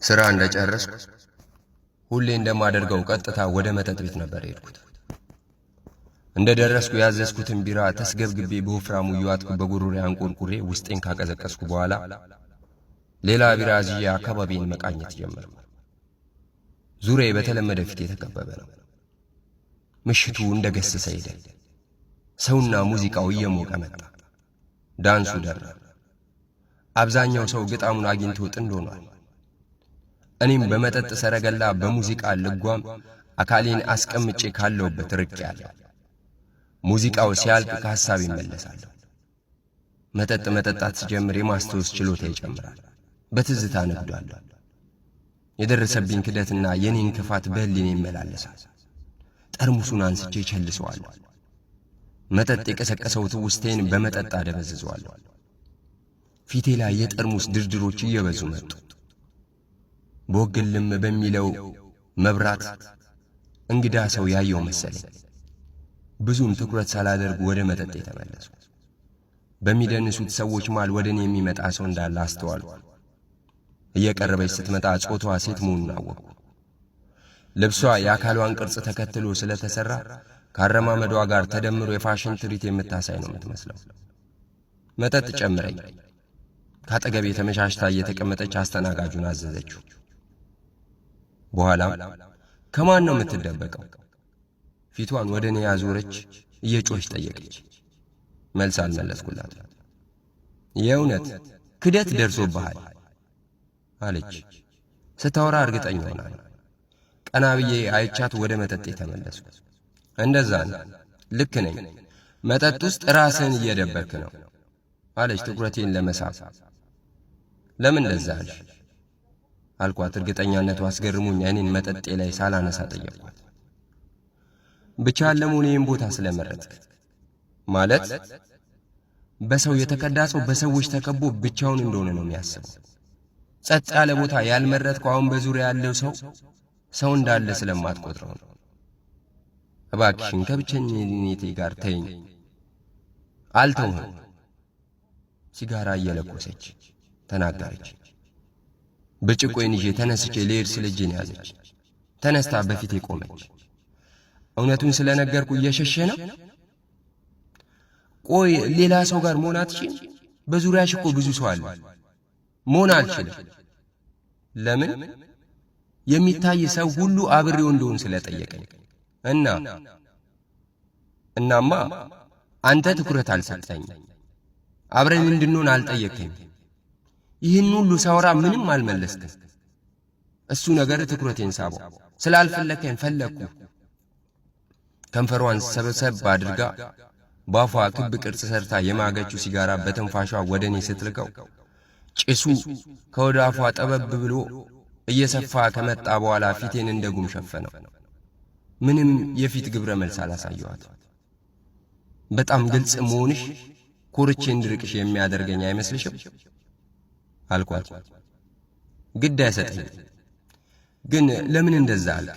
ስራ እንደጨረስኩ ሁሌ እንደማደርገው ቀጥታ ወደ መጠጥ ቤት ነበር የሄድኩት። እንደደረስኩ ያዘዝኩትን ቢራ ተስገብግቤ በወፍራሙ እየዋጥኩ በጉሮሬ አንቆርቁሬ ውስጤን ካቀዘቀዝኩ በኋላ ሌላ ቢራ አዝዤ አካባቢን መቃኘት ጀመርኩ። ዙሪያዬ በተለመደ ፊት የተከበበ ነው። ምሽቱ እንደገሰሰ ሄደ። ሰውና ሙዚቃው እየሞቀ መጣ። ዳንሱ ደራ። አብዛኛው ሰው ግጣሙን አግኝቶ ጥንድ ሆኗል። እኔም በመጠጥ ሰረገላ በሙዚቃ ልጓም አካሌን አስቀምጬ ካለውበት ርቄያለሁ። ሙዚቃው ሲያልቅ ከሐሳብ ይመለሳለሁ። መጠጥ መጠጣት ሲጀምር የማስተዋል ችሎታ ይጨምራል። በትዝታ ነግዳለሁ። የደረሰብኝ ክደትና የኔን ክፋት በህሊኔ ይመላለሳል። ጠርሙሱን አንስቼ ቸልሰዋለሁ። መጠጥ የቀሰቀሰው ትውስቴን በመጠጥ አደበዝዘዋለሁ። ፊቴ ላይ የጠርሙስ ድርድሮች እየበዙ መጡ። ቦግልም በሚለው መብራት እንግዳ ሰው ያየው መሰለኝ። ብዙም ትኩረት ሳላደርግ ወደ መጠጥ የተመለስኩ። በሚደንሱት ሰዎች ማል ወደኔ የሚመጣ ሰው እንዳለ አስተዋልኩ። እየቀረበች ስትመጣ ጾታዋ ሴት መሆኑን አወቅኩ። ልብሷ የአካሏን ቅርጽ ተከትሎ ስለተሰራ ካረማመዷ ጋር ተደምሮ የፋሽን ትርኢት የምታሳይ ነው የምትመስለው። መጠጥ ጨምረኝ። ካጠገቤ ተመቻችታ እየተቀመጠች አስተናጋጁን አዘዘችው። በኋላም ከማን ነው የምትደበቀው? ፊቷን ወደ እኔ ያዞረች፣ እየጮኸች ጠየቀች። መልስ አልመለስኩላት። የእውነት ክደት ደርሶብሃል አለች። ስታወራ እርግጠኛ ሆና ቀና ብዬ አይቻት ወደ መጠጥ ተመለስኩ። እንደዛ ነው፣ ልክ ነኝ። መጠጥ ውስጥ ራስህን እየደበክ ነው አለች ትኩረቴን ለመሳብ። ለምን እንደዛ አልሽ አልኳት። እርግጠኛነቱ አስገርሞኝ እኔን መጠጤ ላይ ሳላነሳ ጠየቅኳት። ብቻ ለሞኔም ቦታ ስለመረጥክ ማለት በሰው የተከዳ ሰው በሰዎች ተከቦ ብቻውን እንደሆነ ነው የሚያስበው። ጸጥ ያለ ቦታ ያልመረጥከው አሁን በዙሪያ ያለው ሰው እንዳለ ስለማትቆጥረው ነው። እባክሽን ከብቸኝነቴ ጋር ተይኝ። አልተውህም። ሲጋራ እየለኮሰች ተናገረች። ብርጭቆዬን ይዤ ተነስቼ ልሄድ ስል እጄን ያዘች። ተነስታ በፊቴ ቆመች። እውነቱን ስለነገርኩ እየሸሸ ነው? ቆይ ሌላ ሰው ጋር መሆን አትችልም? በዙሪያሽ እኮ ብዙ ሰው አለ። መሆን አልችልም። ለምን? የሚታይ ሰው ሁሉ አብሬው እንደሆን ስለጠየቀኝ። እናማ አንተ ትኩረት አልሰጠኝ፣ አብረን እንድንሆን አልጠየቀኝ። ይህን ሁሉ ሳወራ ምንም አልመለስክም። እሱ ነገር ትኩረቴን ሳበው። ስላልፈለከኝ ፈለግኩ። ከንፈሯን ሰብሰብ አድርጋ ባፏ ክብ ቅርጽ ሰርታ የማገችው ሲጋራ በትንፋሿ ወደ እኔ ስትልቀው ጭሱ ከወደ አፏ ጠበብ ብሎ እየሰፋ ከመጣ በኋላ ፊቴን እንደ ጉም ሸፈነው። ምንም የፊት ግብረ መልስ አላሳየኋት። በጣም ግልጽ መሆንሽ ኮርቼ እንድርቅሽ የሚያደርገኝ አይመስልሽም አልኳት። ግድ አይሰጠኝ። ግን ለምን እንደዛ አልክ?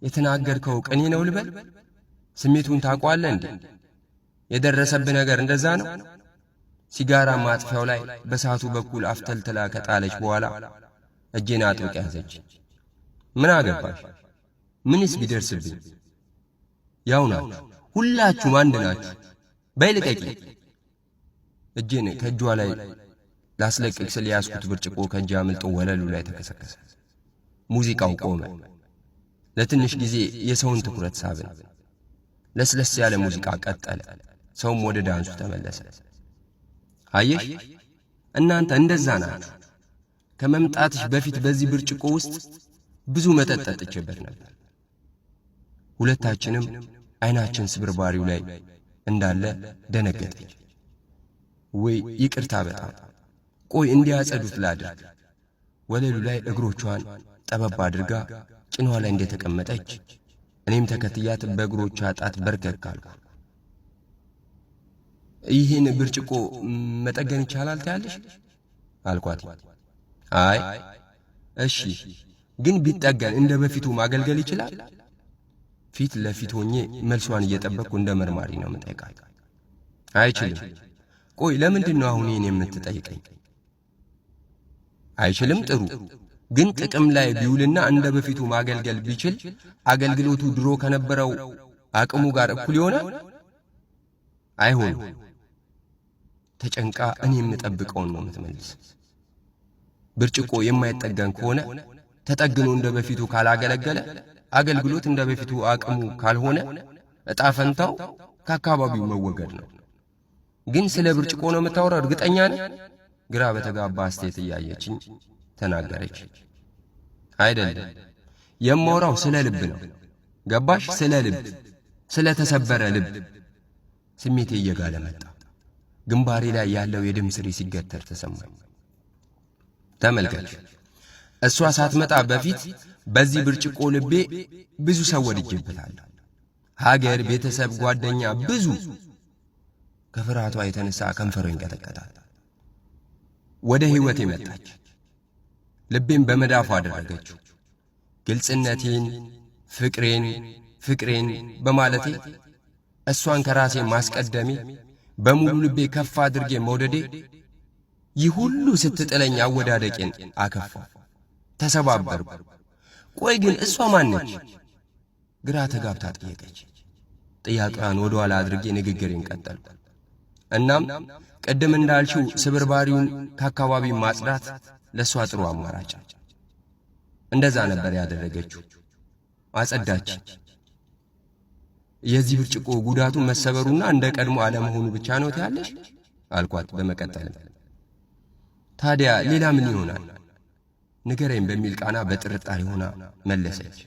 የተናገርከው ቅኔ ነው ልበል? ስሜቱን ታውቀዋለህ እንዴ? የደረሰብህ ነገር እንደዛ ነው? ሲጋራ ማጥፊያው ላይ በሳቱ በኩል አፍተልትላ ከጣለች በኋላ እጄን አጥብቃ ያዘች። ምን አገባሽ? ምንስ ቢደርስብኝ? ያው ናችሁ፣ ሁላችሁም አንድ ናችሁ። በይ ልቀቂ። እጄን ከእጇ ላይ ላስለቅቅ ስል ያስኩት ብርጭቆ ከእጄ አምልጦ ወለሉ ላይ ተከሰከሰ። ሙዚቃው ቆመ። ለትንሽ ጊዜ የሰውን ትኩረት ሳብን። ለስለስ ያለ ሙዚቃ ቀጠለ። ሰውም ወደ ዳንሱ ተመለሰ። አየሽ፣ እናንተ እንደዛ ናችሁ። ከመምጣትሽ በፊት በዚህ ብርጭቆ ውስጥ ብዙ መጠጥ ጠጥቼበት ነበር። ሁለታችንም አይናችን ስብርባሪው ላይ እንዳለ ደነገጠች። ወይ ይቅርታ በጣም ቆይ እንዲያጸዱት ላድርግ። ወለሉ ላይ እግሮቿን ጠበብ አድርጋ ጭኗ ላይ እንደተቀመጠች እኔም ተከትያት በእግሮቿ ጣት በርከክ አልኩ። ይህን ብርጭቆ መጠገን ይቻላል ታያለሽ አልኳት። አይ እሺ፣ ግን ቢጠገን እንደ በፊቱ ማገልገል ይችላል? ፊት ለፊት ሆኜ መልሷን እየጠበቅኩ እንደ መርማሪ ነው የምጠይቃት። አይችልም። ቆይ ለምንድን ነው አሁን ይህን የምትጠይቀኝ? አይችልም። ጥሩ ግን ጥቅም ላይ ቢውልና እንደ በፊቱ ማገልገል ቢችል አገልግሎቱ ድሮ ከነበረው አቅሙ ጋር እኩል ይሆናል? አይሆንም። ተጨንቃ እኔ የምጠብቀውን ነው የምትመልስ። ብርጭቆ የማይጠገን ከሆነ ተጠግኖ እንደ በፊቱ ካላገለገለ አገልግሎት እንደ በፊቱ አቅሙ ካልሆነ እጣ ፈንታው ከአካባቢው መወገድ ነው። ግን ስለ ብርጭቆ ነው የምታወራው እርግጠኛ ነህ? ግራ በተጋባ አስተያየት እያየችኝ ተናገረች። አይደለም፣ የማወራው ስለ ልብ ነው። ገባሽ? ስለ ልብ፣ ስለ ተሰበረ ልብ። ስሜቴ እየጋለ መጣ። ግንባሬ ላይ ያለው የደም ስሬ ሲገተር ተሰማኝ። ተመልከች፣ እሷ ሳትመጣ በፊት በዚህ ብርጭቆ ልቤ ብዙ ሰው ወድጄበታለሁ። ሀገር፣ ቤተሰብ፣ ጓደኛ፣ ብዙ። ከፍርሃቷ የተነሳ ከንፈሯ ይንቀጠቀጣል። ወደ ሕይወቴ መጣች። ልቤን በመዳፏ አደረገችው። ግልጽነቴን፣ ፍቅሬን በማለቴ እሷን ከራሴ ማስቀደሜ፣ በሙሉ ልቤ ከፍ አድርጌ መውደዴ፣ ይህ ሁሉ ስትጥለኝ አወዳደቄን አከፋ። ተሰባበርኩ። ቆይ ግን እሷ ማነች? ግራ ተጋብታ ጠየቀች። ጥያቄዋን ወደ ኋላ አድርጌ ንግግሬን ቀጠልኩ። እናም ቅድም እንዳልሽው ስብርባሪውን ከአካባቢ ማጽዳት ለሷ ጥሩ አማራጭ። እንደዛ ነበር ያደረገችው። አጸዳች። የዚህ ብርጭቆ ጉዳቱ መሰበሩና እንደ ቀድሞ አለመሆኑ ብቻ ነው ትያለሽ? አልኳት በመቀጠልም ታዲያ ሌላ ምን ይሆናል? ንገረኝ በሚል ቃና በጥርጣሬ ሆና መለሰች።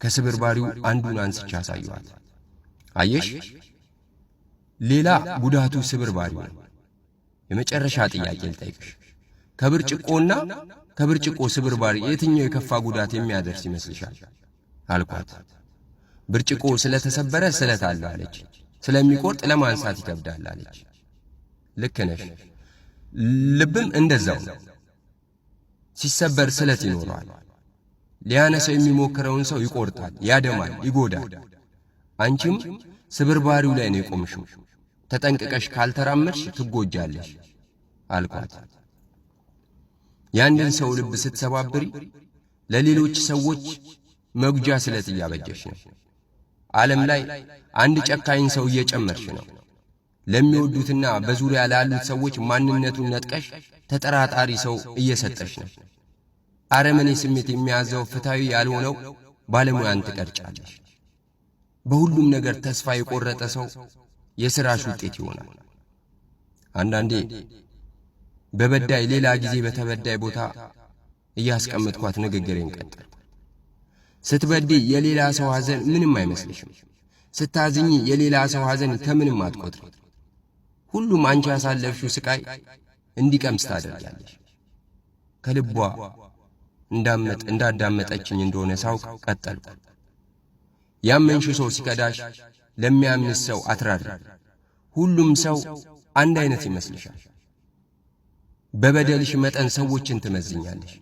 ከስብርባሪው አንዱን አንስቻ አሳየኋት። አየሽ፣ ሌላ ጉዳቱ ስብርባሪው ነው። የመጨረሻ ጥያቄ ልጠይቅሽ። ከብርጭቆ ስብርባሪ የትኛው የከፋ ጉዳት የሚያደርስ ይመስልሻል? አልኳት። ብርጭቆ ስለተሰበረ ስለት አለው አለች። ስለሚቆርጥ ለማንሳት ይከብዳል አለች። ልክ ነሽ። ልብም እንደዛው ነው። ሲሰበር ስለት ይኖረዋል። ሊያነሳው የሚሞክረውን ሰው ይቆርጣል፣ ያደማል፣ ይጎዳል። አንቺም ስብርባሪው ላይ ነው የቆምሽው። ተጠንቅቀሽ ካልተራመድሽ ትጎጃለሽ አልኳት። ያንድን ሰው ልብ ስትሰባብሪ ለሌሎች ሰዎች መጉጃ ስለት እያበጀሽ ነው። ዓለም ላይ አንድ ጨካኝ ሰው እየጨመርሽ ነው። ለሚወዱትና በዙሪያ ላሉት ሰዎች ማንነቱን ነጥቀሽ ተጠራጣሪ ሰው እየሰጠሽ ነው። አረመኔ ስሜት የሚያዘው ፍትሃዊ ያልሆነው ባለሙያን ትቀርጫለሽ። በሁሉም ነገር ተስፋ የቆረጠ ሰው የሥራሽ ውጤት ይሆናል። አንዳንዴ በበዳይ ሌላ ጊዜ በተበዳይ ቦታ እያስቀመጥኳት ንግግሬን ቀጠልኩ። ስትበዲ የሌላ ሰው ሐዘን ምንም አይመስልሽም። ስታዝኝ የሌላ ሰው ሐዘን ከምንም አትቆጥሪ። ሁሉም አንቺ ያሳለፍሽው ስቃይ እንዲቀምስ ታደርጊያለሽ። ከልቧ እንዳዳመጠችኝ እንደሆነ ሳውቅ ቀጠልኩ። ያመንሽ ሰው ሲከዳሽ ለሚያምንሽ ሰው አትራሪ። ሁሉም ሰው አንድ አይነት ይመስልሻል። በበደልሽ መጠን ሰዎችን ትመዝኛለሽ።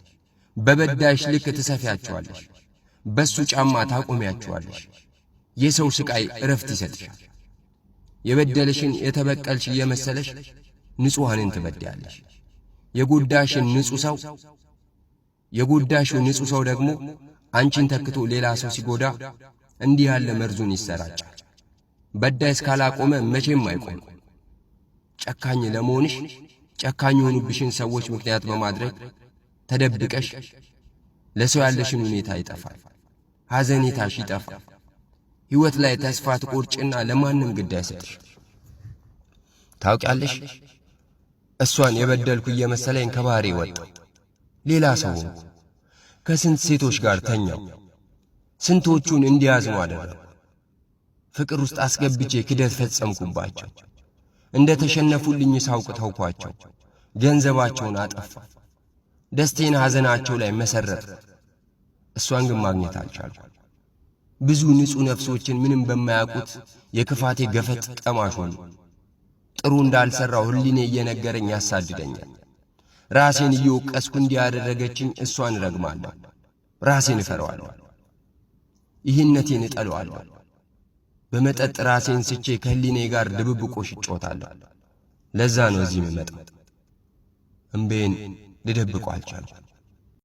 በበዳሽ ልክ ትሰፊያቸዋለሽ። በሱ ጫማ ታቆሚያቸዋለሽ። የሰው ስቃይ እረፍት ይሰጥሻል። የበደልሽን የተበቀልሽ እየመሰለሽ ንጹሐንን ትበድያለሽ። የጎዳሽው ንጹሕ ሰው ደግሞ አንቺን ተክቶ ሌላ ሰው ሲጎዳ እንዲህ ያለ መርዙን ይሰራጫል። በዳይ እስካላቆመ መቼም አይቆም። ጨካኝ ለመሆንሽ ጨካኝ የሆኑብሽን ሰዎች ምክንያት በማድረግ ተደብቀሽ ለሰው ያለሽን ሁኔታ ይጠፋል። ሐዘኔታሽ ይጠፋል። ሕይወት ላይ ተስፋ ትቆርጭና ለማንም ግድ አይሰጥሽ። ታውቂያለሽ፣ እሷን የበደልኩ እየመሰለኝ ከባህሬ ወጣሁ። ሌላ ሰው ሆንኩ። ከስንት ሴቶች ጋር ተኛው። ስንቶቹን እንዲያዝኑ አደረግሁ። ፍቅር ውስጥ አስገብቼ ክደት ፈጸምኩባቸው። እንደ ተሸነፉልኝ ሳውቅ ተውኳቸው። ገንዘባቸውን አጠፋ። ደስቴን ሐዘናቸው ላይ መሰረጥ። እሷን ግን ማግኘት አልቻልኩም። ብዙ ንጹሕ ነፍሶችን ምንም በማያውቁት የክፋቴ ገፈት ቀማሽ ሆኑ። ጥሩ እንዳልሰራው ሕሊኔ እየነገረኝ ያሳድደኛል። ራሴን እየወቀስኩ እንዲያደረገችኝ እሷን ረግማለሁ። ራሴን እፈረዋለሁ። ይህነቴን እጠለዋለሁ። በመጠጥ ራሴን ስቼ ከሕሊኔ ጋር ድብብቆሽ እጮታለሁ። ለዛ ነው እዚህ የምመጣው። እምቤን ልደብቆ አልቻልኩም።